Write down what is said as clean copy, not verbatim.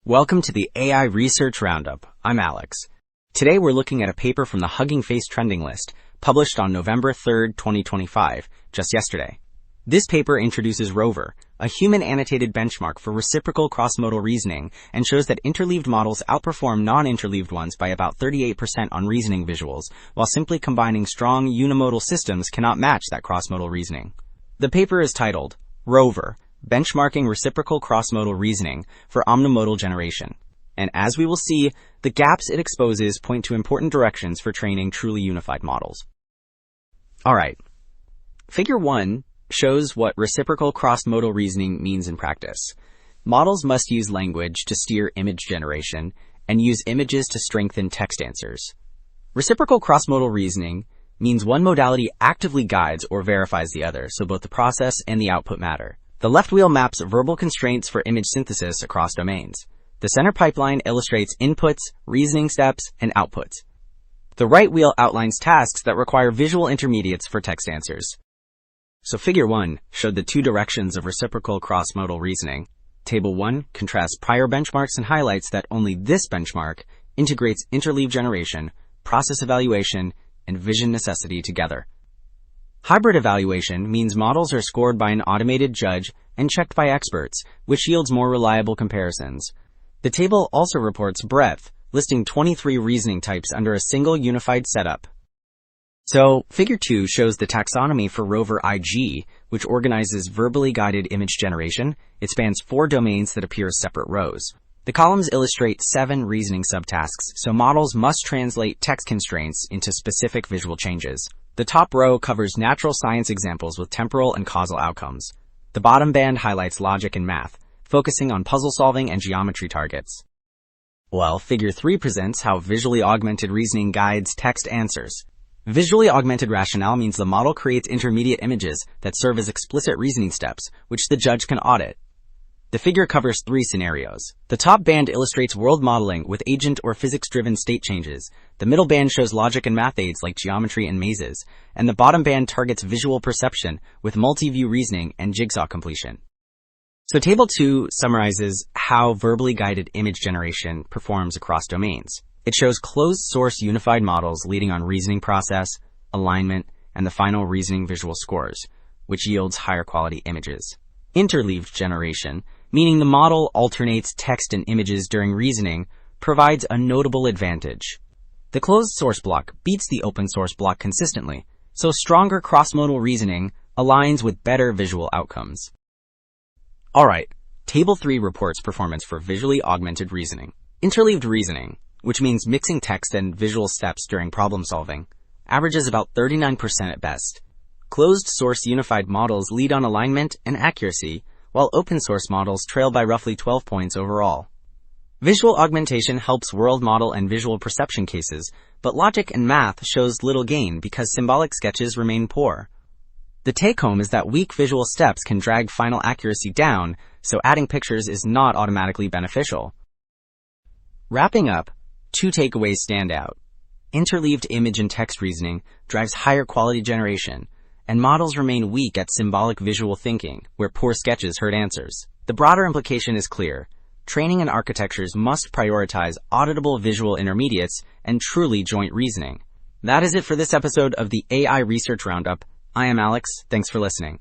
Welcome to the AI Research Roundup. I'm Alex. Today we're looking at a paper from the Hugging Face trending list, published on November 3, 2025, just yesterday. This paper introduces ROVER, a human-annotated benchmark for reciprocal cross-modal reasoning, and shows that interleaved models outperform non-interleaved ones by about 38% on reasoning visuals, while simply combining strong unimodal systems cannot match that cross-modal reasoning. The paper is titled, ROVER, Benchmarking Reciprocal Cross-Modal Reasoning for Omnimodal Generation. And as we will see, the gaps it exposes point to important directions for training truly unified models. Alright, Figure 1 shows what reciprocal cross-modal reasoning means in practice. Models must use language to steer image generation and use images to strengthen text answers. Reciprocal cross-modal reasoning means one modality actively guides or verifies the other, so both the process and the output matter. The left wheel maps verbal constraints for image synthesis across domains. The center pipeline illustrates inputs, reasoning steps, and outputs. The right wheel outlines tasks that require visual intermediates for text answers. So Figure 1 showed the two directions of reciprocal cross-modal reasoning. Table 1 contrasts prior benchmarks and highlights that only this benchmark integrates interleave generation, process evaluation, and vision necessity together. Hybrid evaluation means models are scored by an automated judge and checked by experts, which yields more reliable comparisons. The table also reports breadth, listing 23 reasoning types under a single unified setup. So, Figure 2 shows the taxonomy for ROVER-IG, which organizes verbally guided image generation. It spans 4 domains that appear as separate rows. The columns illustrate 7 reasoning subtasks, so models must translate text constraints into specific visual changes. The top row covers natural science examples with temporal and causal outcomes. The bottom band highlights logic and math, focusing on puzzle solving and geometry targets. Well, Figure 3 presents how visually augmented reasoning guides text answers. Visually augmented rationale means the model creates intermediate images that serve as explicit reasoning steps, which the judge can audit. The figure covers 3 scenarios. The top band illustrates world modeling with agent or physics-driven state changes. The middle band shows logic and math aids like geometry and mazes. And the bottom band targets visual perception with multi-view reasoning and jigsaw completion. So Table 2 summarizes how verbally guided image generation performs across domains. It shows closed-source unified models leading on reasoning process, alignment, and the final reasoning visual scores, which yields higher quality images. Interleaved generation, meaning the model alternates text and images during reasoning, provides a notable advantage. The closed-source block beats the open-source block consistently, so stronger cross-modal reasoning aligns with better visual outcomes. Alright, Table 3 reports performance for visually augmented reasoning. Interleaved reasoning, which means mixing text and visual steps during problem solving, averages about 39% at best. Closed-source unified models lead on alignment and accuracy, while open-source models trail by roughly 12 points overall. Visual augmentation helps world model and visual perception cases, but logic and math shows little gain because symbolic sketches remain poor. The take-home is that weak visual steps can drag final accuracy down, so adding pictures is not automatically beneficial. Wrapping up, 2 takeaways stand out. Interleaved image and text reasoning drives higher quality generation, and models remain weak at symbolic visual thinking, where poor sketches hurt answers. The broader implication is clear. Training and architectures must prioritize auditable visual intermediates and truly joint reasoning. That is it for this episode of the AI Research Roundup. I am Alex. Thanks for listening.